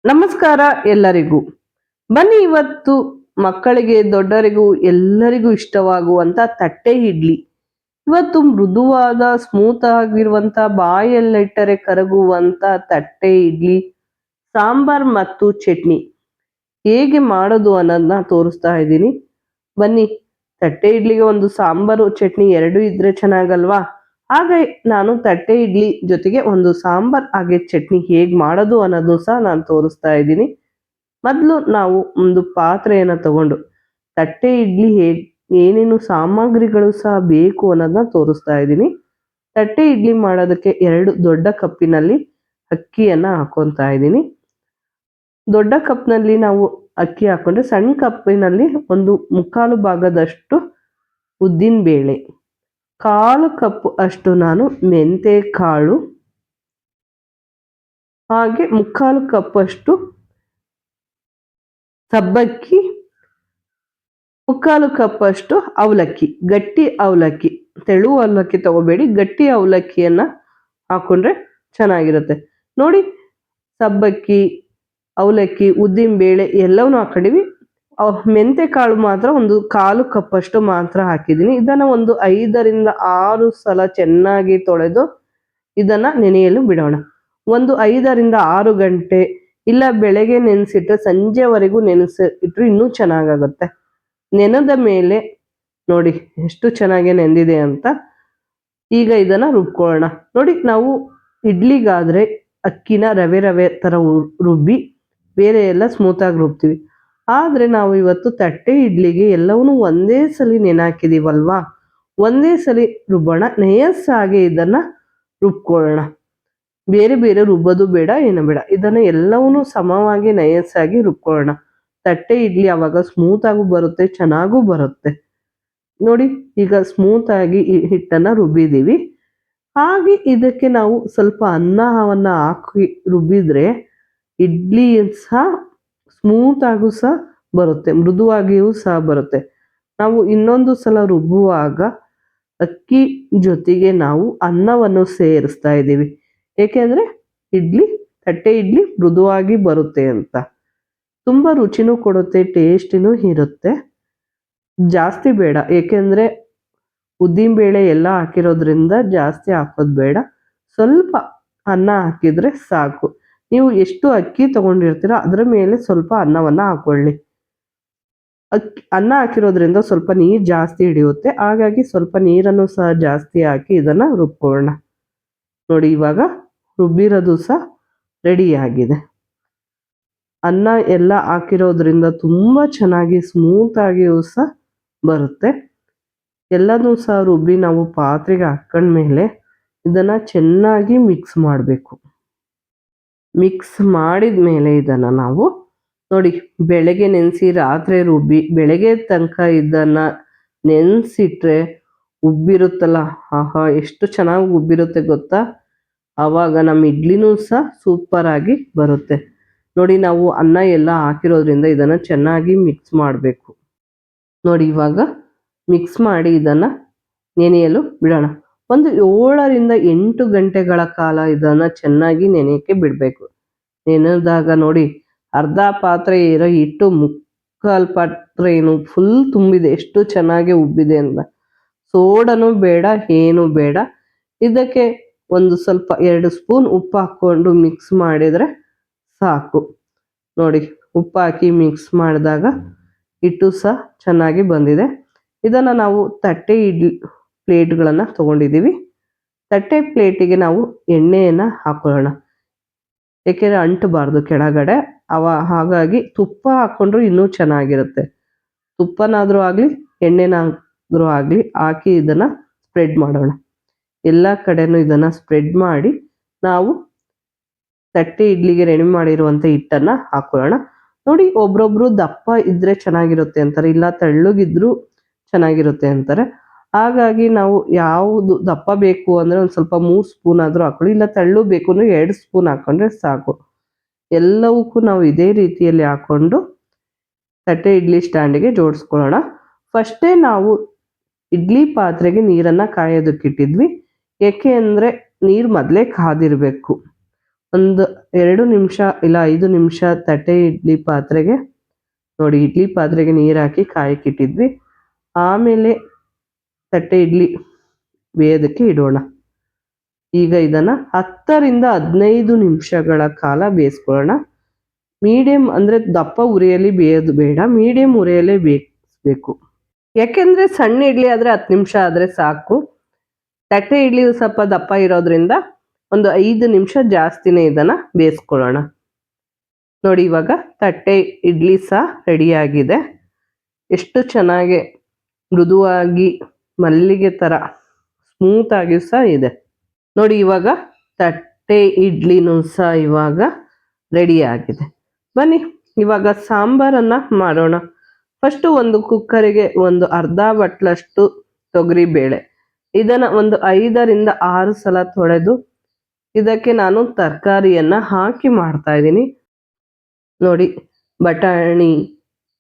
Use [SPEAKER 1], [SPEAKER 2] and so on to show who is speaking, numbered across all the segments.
[SPEAKER 1] ನಮಸ್ಕಾರ ಎಲ್ಲರಿಗೂ. ಬನ್ನಿ ಇವತ್ತು ಮಕ್ಕಳಿಗೆ ದೊಡ್ಡರಿಗೂ ಎಲ್ಲರಿಗೂ ಇಷ್ಟವಾಗುವಂತ ತಟ್ಟೆ ಇಡ್ಲಿ. ಇವತ್ತು ಮೃದುವಾದ ಸ್ಮೂತ್ ಆಗಿರುವಂತ ಬಾಯಲ್ಲಿಟ್ಟರೆ ಕರಗುವಂತ ತಟ್ಟೆ ಇಡ್ಲಿ, ಸಾಂಬಾರ್ ಮತ್ತು ಚಟ್ನಿ ಹೇಗೆ ಮಾಡೋದು ಅನ್ನೋದನ್ನ ತೋರಿಸ್ತಾ ಇದ್ದೀನಿ. ಬನ್ನಿ, ತಟ್ಟೆ ಇಡ್ಲಿಗೆ ಒಂದು ಸಾಂಬಾರು ಚಟ್ನಿ ಎರಡು ಇದ್ರೆ ಚೆನ್ನಾಗಲ್ವಾ? ಹಾಗೆ ನಾನು ತಟ್ಟೆ ಇಡ್ಲಿ ಜೊತೆಗೆ ಒಂದು ಸಾಂಬಾರ್ ಹಾಗೆ ಚಟ್ನಿ ಹೇಗೆ ಮಾಡೋದು ಅನ್ನೋದು ಸಹ ನಾನು ತೋರಿಸ್ತಾ ಇದ್ದೀನಿ. ಮೊದಲು ನಾವು ಒಂದು ಪಾತ್ರೆಯನ್ನು ತಗೊಂಡು ತಟ್ಟೆ ಇಡ್ಲಿ ಏನೇನು ಸಾಮಗ್ರಿಗಳು ಸಹ ಬೇಕು ಅನ್ನೋದನ್ನ ತೋರಿಸ್ತಾ ಇದ್ದೀನಿ. ತಟ್ಟೆ ಇಡ್ಲಿ ಮಾಡೋದಕ್ಕೆ 2 ದೊಡ್ಡ ಕಪ್ಪಿನಲ್ಲಿ ಅಕ್ಕಿಯನ್ನು ಹಾಕೊತಾ ಇದ್ದೀನಿ. ದೊಡ್ಡ ಕಪ್ನಲ್ಲಿ ನಾವು ಅಕ್ಕಿ ಹಾಕೊಂಡ್ರೆ ಸಣ್ಣ ಕಪ್ಪಿನಲ್ಲಿ ಒಂದು 3/4 ಭಾಗದಷ್ಟು ಉದ್ದಿನ ಬೇಳೆ, 1/4 ಕಪ್ ಅಷ್ಟು ನಾನು ಮೆಂತೆ ಕಾಳು, ಹಾಗೆ 3/4 ಕಪ್ ಅಷ್ಟು ಸಬ್ಬಕ್ಕಿ, 3/4 ಕಪ್ ಅಷ್ಟು ಅವಲಕ್ಕಿ, ಗಟ್ಟಿ ಅವಲಕ್ಕಿ, ತೆಳು ಅವಲಕ್ಕಿ ತಗೋಬೇಡಿ, ಗಟ್ಟಿ ಅವಲಕ್ಕಿಯನ್ನ ಹಾಕೊಂಡ್ರೆ ಚೆನ್ನಾಗಿರುತ್ತೆ. ನೋಡಿ, ಸಬ್ಬಕ್ಕಿ, ಅವಲಕ್ಕಿ, ಉದ್ದಿನ ಬೇಳೆ ಎಲ್ಲವನ್ನೂ ಹಾಕೊಂಡಿವಿ. ಮೆಂತೆ ಕಾಳು ಮಾತ್ರ ಒಂದು 1/4 ಕಪ್ ಅಷ್ಟು ಮಾತ್ರ ಹಾಕಿದ್ದೀನಿ. ಇದನ್ನ ಒಂದು 5ರಿಂದ 6 ಸಲ ಚೆನ್ನಾಗಿ ತೊಳೆದು ಇದನ್ನ ನೆನೆಯಲು ಬಿಡೋಣ. ಒಂದು 5ರಿಂದ 6 ಗಂಟೆ, ಇಲ್ಲ ಬೆಳಗ್ಗೆ ನೆನೆಸಿಟ್ರೆ ಸಂಜೆವರೆಗೂ ನೆನೆಸಿಟ್ರೆ ಇನ್ನೂ ಚೆನ್ನಾಗಾಗುತ್ತೆ. ನೆನೆದ ಮೇಲೆ ನೋಡಿ ಎಷ್ಟು ಚೆನ್ನಾಗಿ ನೆಂದಿದೆ ಅಂತ. ಈಗ ಇದನ್ನ ರುಬ್ಕೊಳ್ಳೋಣ. ನೋಡಿ, ನಾವು ಇಡ್ಲಿಗಾದ್ರೆ ಅಕ್ಕಿನ ರವೆ ತರ ರುಬ್ಬಿ ಬೇರೆ ಎಲ್ಲ ಸ್ಮೂತಾಗಿ ರುಬ್ತೀವಿ. ಆದರೆ ನಾವು ಇವತ್ತು ತಟ್ಟೆ ಇಡ್ಲಿಗೆ ಎಲ್ಲವನ್ನೂ ಒಂದೇ ಸಲ ನೆನೆಹಾಕಿದೀವಲ್ವಾ, ಒಂದೇ ಸಲ ರುಬ್ಬೋಣ. ನಯಸ್ಸಾಗಿ ಇದನ್ನ ರುಬ್ಕೊಳ್ಳೋಣ. ಬೇರೆ ಬೇರೆ ರುಬ್ಬೋದು ಬೇಡ, ಏನು ಬೇಡ. ಇದನ್ನು ಎಲ್ಲವನ್ನೂ ಸಮವಾಗಿ ನಯಸ್ಸಾಗಿ ರುಬ್ಕೊಳ್ಳೋಣ. ತಟ್ಟೆ ಇಡ್ಲಿ ಆವಾಗ ಸ್ಮೂತಾಗೂ ಬರುತ್ತೆ, ಚೆನ್ನಾಗೂ ಬರುತ್ತೆ. ನೋಡಿ, ಈಗ ಸ್ಮೂತಾಗಿ ಹಿಟ್ಟನ್ನು ರುಬ್ಬಿದ್ದೀವಿ. ಹಾಗೆ ಇದಕ್ಕೆ ನಾವು ಸ್ವಲ್ಪ ಅನ್ನವನ್ನು ಹಾಕಿ ರುಬ್ಬಿದ್ರೆ ಇಡ್ಲಿ ಸಹ ಸ್ಮೂತಾಗೂ ಸಹ ಬರುತ್ತೆ, ಮೃದುವಾಗಿಯೂ ಸಹ ಬರುತ್ತೆ. ನಾವು ಇನ್ನೊಂದು ಸಲ ರುಬ್ಬುವಾಗ ಅಕ್ಕಿ ಜೊತೆಗೆ ನಾವು ಅನ್ನವನ್ನು ಸೇರಿಸ್ತಾ ಇದ್ದೀವಿ. ಏಕೆಂದರೆ ತಟ್ಟೆ ಇಡ್ಲಿ ಮೃದುವಾಗಿ ಬರುತ್ತೆ ಅಂತ. ತುಂಬ ರುಚಿನೂ ಕೊಡುತ್ತೆ, ಟೇಸ್ಟಿನೂ ಇರುತ್ತೆ. ಜಾಸ್ತಿ ಬೇಡ, ಏಕೆಂದರೆ ಉದ್ದಿನ ಬೇಳೆ ಎಲ್ಲ ಹಾಕಿರೋದ್ರಿಂದ ಜಾಸ್ತಿ ಹಾಕೋದು ಬೇಡ. ಸ್ವಲ್ಪ ಅನ್ನ ಹಾಕಿದರೆ ಸಾಕು. ನೀವು ಎಷ್ಟು ಅಕ್ಕಿ ತಗೊಂಡಿರ್ತೀರ ಅದರ ಮೇಲೆ ಸ್ವಲ್ಪ ಅನ್ನವನ್ನು ಹಾಕೊಳ್ಳಿ. ಅನ್ನ ಹಾಕಿರೋದ್ರಿಂದ ಸ್ವಲ್ಪ ನೀರು ಜಾಸ್ತಿ ಹಿಡಿಯುತ್ತೆ, ಹಾಗಾಗಿ ಸ್ವಲ್ಪ ನೀರನ್ನು ಸಹ ಜಾಸ್ತಿ ಹಾಕಿ ಇದನ್ನು ರುಬ್ಕೊಳ್ಳೋಣ. ನೋಡಿ, ಇವಾಗ ರುಬ್ಬಿರೋದು ಸಹ ರೆಡಿಯಾಗಿದೆ. ಅನ್ನ ಎಲ್ಲ ಹಾಕಿರೋದ್ರಿಂದ ತುಂಬ ಚೆನ್ನಾಗಿ ಸ್ಮೂತಾಗಿಯೂ ಸಹ ಬರುತ್ತೆ. ಎಲ್ಲನೂ ಸಹ ರುಬ್ಬಿ ನಾವು ಪಾತ್ರೆಗೆ ಹಾಕೊಂಡ್ಮೇಲೆ ಇದನ್ನು ಚೆನ್ನಾಗಿ ಮಿಕ್ಸ್ ಮಾಡಬೇಕು. ಮಿಕ್ಸ್ ಮಾಡಿದ ಮೇಲೆ ಇದನ್ನು ನಾವು ನೋಡಿ, ಬೆಳಗ್ಗೆ ನೆನೆಸಿ ರಾತ್ರಿ ರುಬ್ಬಿ ಬೆಳಗ್ಗೆ ತನಕ ಇದನ್ನು ನೆನೆಸಿಟ್ರೆ ಉಬ್ಬಿರುತ್ತಲ್ಲ, ಆಹಾ ಎಷ್ಟು ಚೆನ್ನಾಗಿ ಉಬ್ಬಿರುತ್ತೆ ಗೊತ್ತಾ. ಆವಾಗ ನಮ್ಮ ಇಡ್ಲಿನೂ ಸಹ ಸೂಪರಾಗಿ ಬರುತ್ತೆ. ನೋಡಿ, ನಾವು ಅನ್ನ ಎಲ್ಲ ಹಾಕಿರೋದ್ರಿಂದ ಇದನ್ನು ಚೆನ್ನಾಗಿ ಮಿಕ್ಸ್ ಮಾಡಬೇಕು. ನೋಡಿ, ಇವಾಗ ಮಿಕ್ಸ್ ಮಾಡಿ ಇದನ್ನು ನೆನೆಯಲು ಬಿಡೋಣ. ಒಂದು 7ರಿಂದ 8 ಗಂಟೆಗಳ ಕಾಲ ಇದನ್ನು ಚೆನ್ನಾಗಿ ನೆನೆಯಕ್ಕೆ ಬಿಡಬೇಕು. ನೆನೆದಾಗ ನೋಡಿ, ಅರ್ಧ ಪಾತ್ರೆ ಇರೋ ಹಿಟ್ಟು 3/4 ಪಾತ್ರೆ ಏನು ಫುಲ್ ತುಂಬಿದೆ, ಎಷ್ಟು ಚೆನ್ನಾಗಿ ಉಬ್ಬಿದೆ ಅಂತ. ಸೋಡನೂ ಬೇಡ, ಏನೂ ಬೇಡ. ಇದಕ್ಕೆ ಒಂದು ಸ್ವಲ್ಪ 2 ಸ್ಪೂನ್ ಉಪ್ಪು ಹಾಕ್ಕೊಂಡು ಮಿಕ್ಸ್ ಮಾಡಿದರೆ ಸಾಕು. ನೋಡಿ, ಉಪ್ಪು ಹಾಕಿ ಮಿಕ್ಸ್ ಮಾಡಿದಾಗ ಹಿಟ್ಟು ಸಹ ಚೆನ್ನಾಗಿ ಬಂದಿದೆ. ಇದನ್ನು ನಾವು ತಟ್ಟೆ ಇಡ್ಲಿ ಪ್ಲೇಟ್ಗಳನ್ನು ತೊಗೊಂಡಿದ್ದೀವಿ. ತಟ್ಟೆ ಪ್ಲೇಟಿಗೆ ನಾವು ಎಣ್ಣೆಯನ್ನು ಹಾಕೊಳ್ಳೋಣ, ಏಕೆಂದರೆ ಅಂಟಬಾರ್ದು ಕೆಳಗಡೆ. ಹಾಗಾಗಿ ತುಪ್ಪ ಹಾಕ್ಕೊಂಡ್ರೂ ಇನ್ನೂ ಚೆನ್ನಾಗಿರುತ್ತೆ. ತುಪ್ಪನಾದರೂ ಆಗಲಿ, ಎಣ್ಣೆನಾದರೂ ಆಗಲಿ ಹಾಕಿ ಇದನ್ನು ಸ್ಪ್ರೆಡ್ ಮಾಡೋಣ. ಎಲ್ಲ ಕಡೆನೂ ಇದನ್ನು ಸ್ಪ್ರೆಡ್ ಮಾಡಿ ನಾವು ತಟ್ಟೆ ಇಡ್ಲಿಗೆ ರೆಡಿ ಮಾಡಿರುವಂಥ ಹಿಟ್ಟನ್ನು ಹಾಕೊಳ್ಳೋಣ. ನೋಡಿ, ಒಬ್ರೊಬ್ರು ದಪ್ಪ ಇದ್ದರೆ ಚೆನ್ನಾಗಿರುತ್ತೆ ಅಂತಾರೆ, ಇಲ್ಲ ತೆಳ್ಳಗಿದ್ರೂ ಚೆನ್ನಾಗಿರುತ್ತೆ ಅಂತಾರೆ. ಹಾಗಾಗಿ ನಾವು ಯಾವುದು ದಪ್ಪ ಬೇಕು ಅಂದರೆ ಒಂದು ಸ್ವಲ್ಪ 3 ಸ್ಪೂನ್ ಆದರೂ ಹಾಕೊಳ್ಳಿ, ಇಲ್ಲ ತೆಳ್ಳು ಬೇಕು ಅಂದರೆ 2 ಸ್ಪೂನ್ ಹಾಕ್ಕೊಂಡ್ರೆ ಸಾಕು. ಎಲ್ಲವಕ್ಕೂ ನಾವು ಇದೇ ರೀತಿಯಲ್ಲಿ ಹಾಕ್ಕೊಂಡು ತಟ್ಟೆ ಇಡ್ಲಿ ಸ್ಟ್ಯಾಂಡಿಗೆ ಜೋಡಿಸ್ಕೊಳ್ಳೋಣ. ಫಸ್ಟೇ ನಾವು ಇಡ್ಲಿ ಪಾತ್ರೆಗೆ ನೀರನ್ನು ಕಾಯೋದಕ್ಕಿಟ್ಟಿದ್ವಿ, ಏಕೆ ಅಂದರೆ ನೀರು ಮೊದಲೇ ಕಾದಿರಬೇಕು. ಒಂದು 2 ನಿಮಿಷ ಇಲ್ಲ 5 ನಿಮಿಷ ತಟ್ಟೆ ಇಡ್ಲಿ ಪಾತ್ರೆಗೆ ನೋಡಿ, ಇಡ್ಲಿ ಪಾತ್ರೆಗೆ ನೀರು ಹಾಕಿ ಕಾಯಕ್ಕಿಟ್ಟಿದ್ವಿ. ಆಮೇಲೆ ತಟ್ಟೆ ಇಡ್ಲಿ ಬೇಯೋದಕ್ಕೆ ಇಡೋಣ. ಈಗ ಇದನ್ನು 10ರಿಂದ 15 ನಿಮಿಷಗಳ ಕಾಲ ಬೇಯಿಸ್ಕೊಳ್ಳೋಣ. ಮೀಡಿಯಂ ಅಂದರೆ ದಪ್ಪ ಉರಿಯಲ್ಲಿ ಬೇಯೋದು ಬೇಡ, ಮೀಡಿಯಂ ಉರಿಯಲ್ಲೇ ಬೇಯಿಸ್ಬೇಕು. ಯಾಕೆಂದರೆ ಸಣ್ಣ ಇಡ್ಲಿ ಆದರೆ 10 ನಿಮಿಷ ಆದರೆ ಸಾಕು. ತಟ್ಟೆ ಇಡ್ಲಿ ಸ್ವಲ್ಪ ದಪ್ಪ ಇರೋದ್ರಿಂದ ಒಂದು 5 ನಿಮಿಷ ಜಾಸ್ತಿನೇ ಇದನ್ನು ಬೇಯಿಸ್ಕೊಳ್ಳೋಣ. ನೋಡಿ, ಇವಾಗ ತಟ್ಟೆ ಇಡ್ಲಿ ಸಹ ರೆಡಿಯಾಗಿದೆ. ಎಷ್ಟು ಚೆನ್ನಾಗಿ ಮೃದುವಾಗಿ ಮಲ್ಲಿಗೆ ಥರ ಸ್ಮೂತಾಗಿ ಸಹ ಇದೆ. ನೋಡಿ, ಇವಾಗ ತಟ್ಟೆ ಇಡ್ಲಿನೂ ಸಹ ಇವಾಗ ರೆಡಿಯಾಗಿದೆ. ಬನ್ನಿ ಇವಾಗ ಸಾಂಬಾರನ್ನು ಮಾಡೋಣ. ಫಸ್ಟು ಒಂದು ಕುಕ್ಕರಿಗೆ ಒಂದು ಅರ್ಧ ಬಟ್ಲಷ್ಟು ತೊಗರಿಬೇಳೆ, ಇದನ್ನು ಒಂದು 5ರಿಂದ 6 ಸಲ ತೊಳೆದು ಇದಕ್ಕೆ ನಾನು ತರಕಾರಿಯನ್ನು ಹಾಕಿ ಮಾಡ್ತಾ ಇದ್ದೀನಿ. ನೋಡಿ, ಬಟಾಣಿ,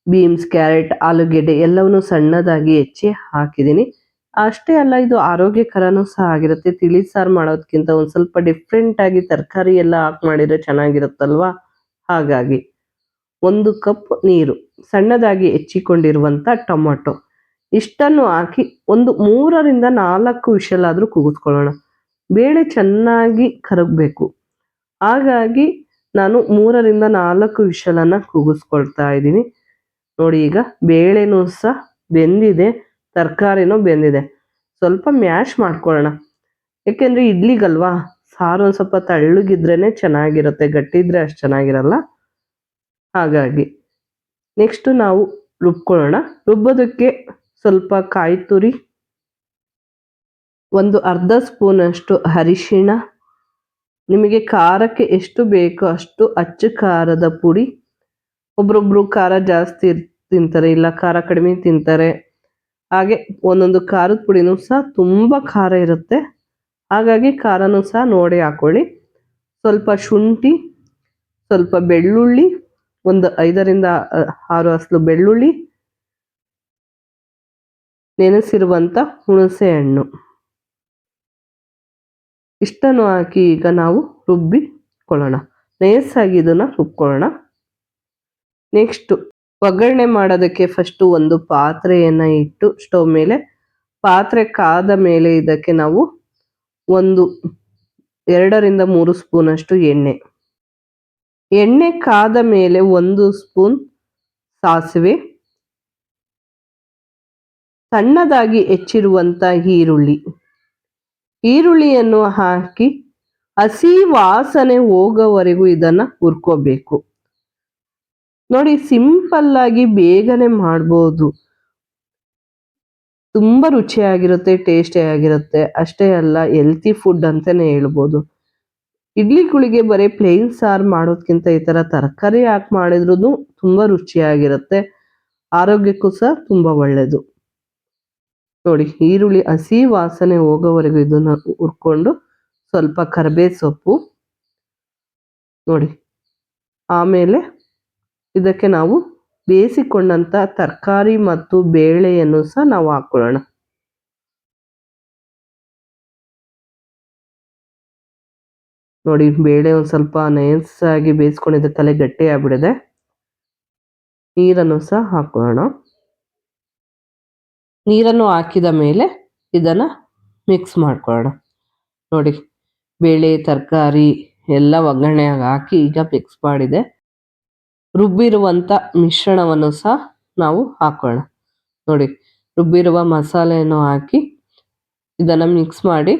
[SPEAKER 1] ಬೀನ್ಸ್, ಕ್ಯಾರೆಟ್, ಆಲೂಗೆಡ್ಡೆ ಎಲ್ಲವನ್ನೂ ಸಣ್ಣದಾಗಿ ಹೆಚ್ಚಿ ಹಾಕಿದ್ದೀನಿ. ಅಷ್ಟೇ ಅಲ್ಲ, ಇದು ಆರೋಗ್ಯಕರನೂ ಸಹ ಆಗಿರುತ್ತೆ. ತಿಳಿ ಸಾರು ಮಾಡೋದಕ್ಕಿಂತ ಒಂದು ಸ್ವಲ್ಪ ಡಿಫ್ರೆಂಟಾಗಿ ತರಕಾರಿ ಎಲ್ಲ ಹಾಕಿ ಮಾಡಿದರೆ ಚೆನ್ನಾಗಿರುತ್ತಲ್ವ. ಹಾಗಾಗಿ 1 ಕಪ್ ನೀರು, ಸಣ್ಣದಾಗಿ ಹೆಚ್ಚಿಕೊಂಡಿರುವಂಥ ಟೊಮೊಟೊ ಇಷ್ಟನ್ನು ಹಾಕಿ ಒಂದು 3ರಿಂದ 4 ವಿಷಲಾದರೂ ಕೂಗಿಸ್ಕೊಳ್ಳೋಣ. ಬೇಳೆ ಚೆನ್ನಾಗಿ ಕರಗಬೇಕು. ಹಾಗಾಗಿ ನಾನು 3ರಿಂದ 4 ವಿಷಲನ್ನು ಕೂಗಿಸ್ಕೊಳ್ತಾ ಇದ್ದೀನಿ. ನೋಡಿ, ಈಗ ಬೇಳೆನೂ ಸಹ ಬೆಂದಿದೆ, ತರಕಾರಿನೂ ಬೆಂದಿದೆ. ಸ್ವಲ್ಪ ಮ್ಯಾಶ್ ಮಾಡ್ಕೊಳ್ಳೋಣ. ಏಕೆಂದರೆ ಇಡ್ಲಿಗಲ್ವಾ, ಸಾರು ಒಂದು ಸ್ವಲ್ಪ ತಳ್ಳಗಿದ್ರೇ ಚೆನ್ನಾಗಿರುತ್ತೆ, ಗಟ್ಟಿ ಇದ್ದರೆ ಅಷ್ಟು ಚೆನ್ನಾಗಿರಲ್ಲ. ಹಾಗಾಗಿ ನೆಕ್ಸ್ಟು ನಾವು ರುಬ್ಕೊಳ್ಳೋಣ. ರುಬ್ಬೋದಕ್ಕೆ ಸ್ವಲ್ಪ ಕಾಯಿ ತುರಿ, ಒಂದು ಅರ್ಧ ಸ್ಪೂನಷ್ಟು ಅರಿಶಿಣ, ನಿಮಗೆ ಖಾರಕ್ಕೆ ಎಷ್ಟು ಬೇಕೋ ಅಷ್ಟು ಅಚ್ಚ ಖಾರದ ಪುಡಿ. ಒಬ್ರೊಬ್ರು ಖಾರ ಜಾಸ್ತಿ ತಿಂತಾರೆ, ಇಲ್ಲ ಖಾರ ಕಡಿಮೆ ತಿಂತಾರೆ. ಹಾಗೆ ಒಂದೊಂದು ಖಾರದ ಪುಡಿನೂ ಸಹ ತುಂಬ ಖಾರ ಇರುತ್ತೆ, ಹಾಗಾಗಿ ಖಾರನೂ ಸಹ ನೋಡಿ ಹಾಕ್ಕೊಳ್ಳಿ. ಸ್ವಲ್ಪ ಶುಂಠಿ, ಸ್ವಲ್ಪ ಬೆಳ್ಳುಳ್ಳಿ, ಒಂದು 5ರಿಂದ 6 ಹಸ್ಲು ಬೆಳ್ಳುಳ್ಳಿ, ನೆನೆಸಿರುವಂಥ ಹುಣಸೆ ಹಣ್ಣು ಇಷ್ಟನ್ನು ಹಾಕಿ ಈಗ ನಾವು ರುಬ್ಬಿಕೊಳ್ಳೋಣ. ನೈಸಾಗಿ ಇದನ್ನು ರುಬ್ಕೊಳ್ಳೋಣ. ನೆಕ್ಸ್ಟು ಒಗ್ಗರಣೆ ಮಾಡೋದಕ್ಕೆ ಫಸ್ಟು ಒಂದು ಪಾತ್ರೆಯನ್ನು ಇಟ್ಟು ಸ್ಟವ್ ಮೇಲೆ, ಪಾತ್ರೆ ಕಾದ ಮೇಲೆ ಇದಕ್ಕೆ ನಾವು ಒಂದು 2ರಿಂದ 3 ಸ್ಪೂನಷ್ಟು ಎಣ್ಣೆ ಕಾದ ಮೇಲೆ 1 ಸ್ಪೂನ್ ಸಾಸಿವೆ, ಸಣ್ಣದಾಗಿ ಹೆಚ್ಚಿರುವಂಥ ಈರುಳ್ಳಿಯನ್ನು ಹಾಕಿ ಹಸಿ ವಾಸನೆ ಹೋಗೋವರೆಗೂ ಇದನ್ನು ಹುರ್ಕೋಬೇಕು. ನೋಡಿ, ಸಿಂಪಲ್ಲಾಗಿ ಬೇಗನೆ ಮಾಡ್ಬೋದು, ತುಂಬ ರುಚಿಯಾಗಿರುತ್ತೆ, ಟೇಸ್ಟಿಯಾಗಿರುತ್ತೆ. ಅಷ್ಟೇ ಅಲ್ಲ, ಹೆಲ್ತಿ ಫುಡ್ ಅಂತಲೇ ಹೇಳ್ಬೋದು. ಇಡ್ಲಿಗಳಿಗೆ ಬರೀ ಪ್ಲೇನ್ ಸಾರು ಮಾಡೋದಕ್ಕಿಂತ ಈ ಥರ ತರಕಾರಿ ಹಾಕಿ ಮಾಡಿದ್ರೂ ತುಂಬ ರುಚಿಯಾಗಿರುತ್ತೆ, ಆರೋಗ್ಯಕ್ಕೂ ಸಹ ತುಂಬ ಒಳ್ಳೆಯದು. ನೋಡಿ, ಈರುಳ್ಳಿ ಹಸಿ ವಾಸನೆ ಹೋಗೋವರೆಗೂ ಇದನ್ನು ಹುರ್ಕೊಂಡು ಸ್ವಲ್ಪ ಕರಿಬೇವು ಸೊಪ್ಪು ನೋಡಿ, ಆಮೇಲೆ ಇದಕ್ಕೆ ನಾವು ಬೇಯಿಸಿಕೊಂಡಂಥ ತರಕಾರಿ ಮತ್ತು ಬೇಳೆಯನ್ನು ಸಹ ನಾವು ಹಾಕ್ಕೊಳ್ಳೋಣ. ನೋಡಿ, ಬೇಳೆ ಒಂದು ಸ್ವಲ್ಪ ನೈಸಾಗಿ ಬೇಯಿಸ್ಕೊಂಡಿದ್ದಕ್ಕಲ್ಲೇ ಗಟ್ಟಿ ಆಗಿಬಿಡಿದೆ. ನೀರನ್ನು ಸಹ ಹಾಕೊಳ್ಳೋಣ. ನೀರನ್ನು ಹಾಕಿದ ಮೇಲೆ ಇದನ್ನು ಮಿಕ್ಸ್ ಮಾಡ್ಕೊಳ್ಳೋಣ. ನೋಡಿ, ಬೇಳೆ ತರಕಾರಿ ಎಲ್ಲ ಒಗ್ಗರಣೆಯಾಗಿ ಹಾಕಿ ಈಗ ಮಿಕ್ಸ್ ಮಾಡಿದೆ. ರುಬ್ಬಿರುವಂಥ ಮಿಶ್ರಣವನ್ನು ಸಹ ನಾವು ಹಾಕೋಣ. ನೋಡಿ, ರುಬ್ಬಿರುವ ಮಸಾಲೆಯನ್ನು ಹಾಕಿ ಇದನ್ನು ಮಿಕ್ಸ್ ಮಾಡಿ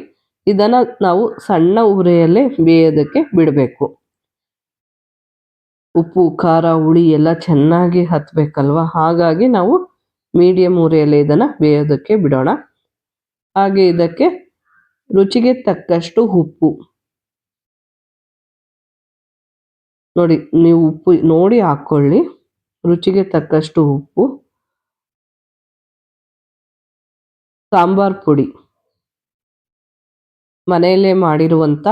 [SPEAKER 1] ಇದನ್ನು ನಾವು ಸಣ್ಣ ಉರಿಯಲ್ಲೇ ಬೇಯೋದಕ್ಕೆ ಬಿಡಬೇಕು. ಉಪ್ಪು, ಖಾರ, ಹುಳಿ ಎಲ್ಲ ಚೆನ್ನಾಗಿ ಹತ್ತಬೇಕಲ್ವ, ಹಾಗಾಗಿ ನಾವು ಮೀಡಿಯಂ ಉರಿಯಲ್ಲಿ ಇದನ್ನು ಬೇಯೋದಕ್ಕೆ ಬಿಡೋಣ. ಹಾಗೆ ಇದಕ್ಕೆ ರುಚಿಗೆ ತಕ್ಕಷ್ಟು ಉಪ್ಪು ನೋಡಿ, ನೀವು ಉಪ್ಪು ನೋಡಿ ಹಾಕ್ಕೊಳ್ಳಿ. ರುಚಿಗೆ ತಕ್ಕಷ್ಟು ಉಪ್ಪು, ಸಾಂಬಾರ್ ಪುಡಿ, ಮನೆಯಲ್ಲೇ ಮಾಡಿರುವಂಥ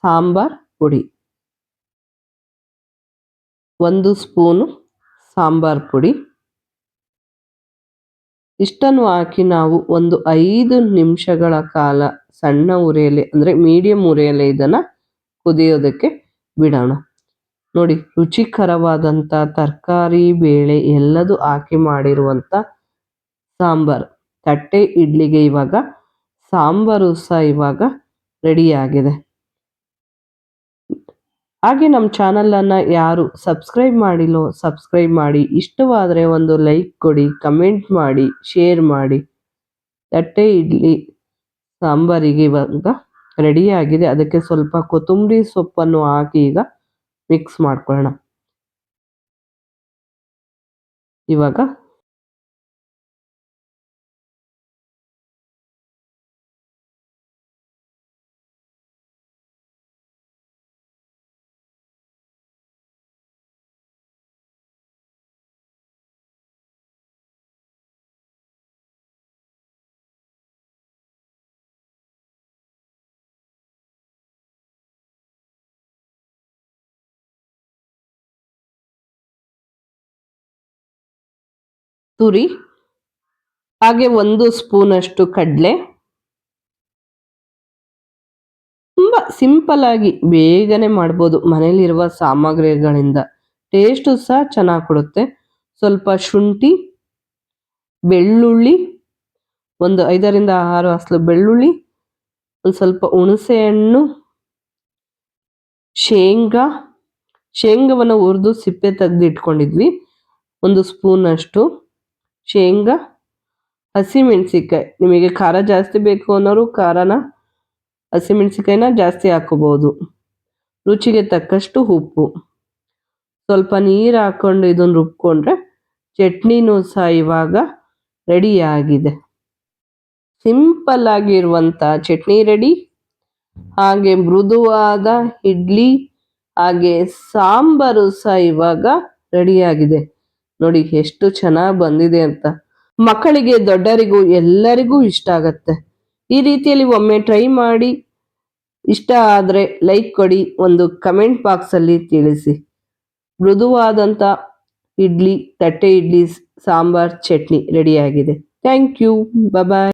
[SPEAKER 1] ಸಾಂಬಾರ್ ಪುಡಿ 1 ಸ್ಪೂನು ಸಾಂಬಾರ್ ಪುಡಿ ಇಷ್ಟನ್ನು ಹಾಕಿ ನಾವು ಒಂದು 5 ನಿಮಿಷಗಳ ಕಾಲ ಸಣ್ಣ ಉರಿಯಲ್ಲಿ ಅಂದರೆ ಮೀಡಿಯಂ ಉರಿಯಲ್ಲಿ ಇದನ್ನು ಕುದಿಯೋದಕ್ಕೆ ಬಿಡೋಣ. ನೋಡಿ, ರುಚಿಕರವಾದಂಥ ತರಕಾರಿ ಬೇಳೆ ಎಲ್ಲದೂ ಹಾಕಿ ಮಾಡಿರುವಂಥ ಸಾಂಬಾರು. ತಟ್ಟೆ ಇಡ್ಲಿಗೆ ಇವಾಗ ಸಾಂಬಾರು ಸಹ ಇವಾಗ ರೆಡಿಯಾಗಿದೆ. ಹಾಗೆ ನಮ್ಮ ಚಾನಲನ್ನು ಯಾರು ಸಬ್ಸ್ಕ್ರೈಬ್ ಮಾಡಿಲ್ಲೋ ಸಬ್ಸ್ಕ್ರೈಬ್ ಮಾಡಿ, ಇಷ್ಟವಾದರೆ ಒಂದು ಲೈಕ್ ಕೊಡಿ, ಕಮೆಂಟ್ ಮಾಡಿ, ಶೇರ್ ಮಾಡಿ. ತಟ್ಟೆ ಇಡ್ಲಿ ಸಾಂಬಾರಿಗೆ ಇವಾಗ ರೆಡಿಯಾಗಿದೆ. ಅದಕ್ಕೆ ಸ್ವಲ್ಪ ಕೊತ್ತಂಬರಿ ಸೊಪ್ಪನ್ನು ಹಾಕಿ ಈಗ ಮಿಕ್ಸ್ ಮಾಡ್ಕೊಳ್ಳೋಣ. ಇವಾಗ ತುರಿ, ಹಾಗೆ 1 ಸ್ಪೂನಷ್ಟು ಕಡಲೆ. ತುಂಬ ಸಿಂಪಲ್ ಆಗಿ ಬೇಗನೆ ಮಾಡ್ಬೋದು ಮನೇಲಿರುವ ಸಾಮಗ್ರಿಗಳಿಂದ. ಟೇಸ್ಟು ಸಹ ಚೆನ್ನಾಗಿ ಕೊಡುತ್ತೆ. ಸ್ವಲ್ಪ ಶುಂಠಿ, ಬೆಳ್ಳುಳ್ಳಿ, ಒಂದು 5ರಿಂದ 6 ಹಸ್ಲು ಬೆಳ್ಳುಳ್ಳಿ, ಒಂದು ಸ್ವಲ್ಪ ಹುಣಸೆ ಹಣ್ಣು, ಶೇಂಗಾವನ್ನು ಹುರಿದು ಸಿಪ್ಪೆ ತೆಗೆದು ಇಟ್ಕೊಂಡಿದ್ವಿ, 1 ಸ್ಪೂನಷ್ಟು ಶೇಂಗಾ, ಹಸಿಮೆಣಸಿಕಾಯಿ. ನಿಮಗೆ ಖಾರ ಜಾಸ್ತಿ ಬೇಕು ಅನ್ನೋರು ಖಾರನ ಹಸಿಮೆಣಸಿಕಾಯಿನ ಜಾಸ್ತಿ ಹಾಕೋಬಹುದು. ರುಚಿಗೆ ತಕ್ಕಷ್ಟು ಉಪ್ಪು, ಸ್ವಲ್ಪ ನೀರು ಹಾಕ್ಕೊಂಡು ಇದನ್ನು ರುಬ್ಕೊಂಡ್ರೆ ಚಟ್ನಿನೂ ಸಹ ಇವಾಗ ರೆಡಿಯಾಗಿದೆ. ಸಿಂಪಲ್ ಆಗಿರುವಂಥ ಚಟ್ನಿ ರೆಡಿ. ಹಾಗೆ ಮೃದುವಾದ ಇಡ್ಲಿ ಹಾಗೆ ಸಾಂಬಾರು ಸಹ ಇವಾಗ ರೆಡಿಯಾಗಿದೆ. ನೋಡಿ ಎಷ್ಟು ಚೆನ್ನಾಗಿ ಬಂದಿದೆ ಅಂತ. ಮಕ್ಕಳಿಗೆ ದೊಡ್ಡರಿಗೂ ಎಲ್ಲರಿಗೂ ಇಷ್ಟ ಆಗತ್ತೆ. ಈ ರೀತಿಯಲ್ಲಿ ಒಮ್ಮೆ ಟ್ರೈ ಮಾಡಿ. ಇಷ್ಟ ಆದರೆ ಲೈಕ್ ಕೊಡಿ, ಒಂದು ಕಮೆಂಟ್ ಬಾಕ್ಸಲ್ಲಿ ತಿಳಿಸಿ. ಮೃದುವಾದಂಥ ಇಡ್ಲಿ, ತಟ್ಟೆ ಇಡ್ಲಿ ಸಾಂಬಾರ್ ಚಟ್ನಿ ರೆಡಿಯಾಗಿದೆ. Thank you. ಬಾಯ್.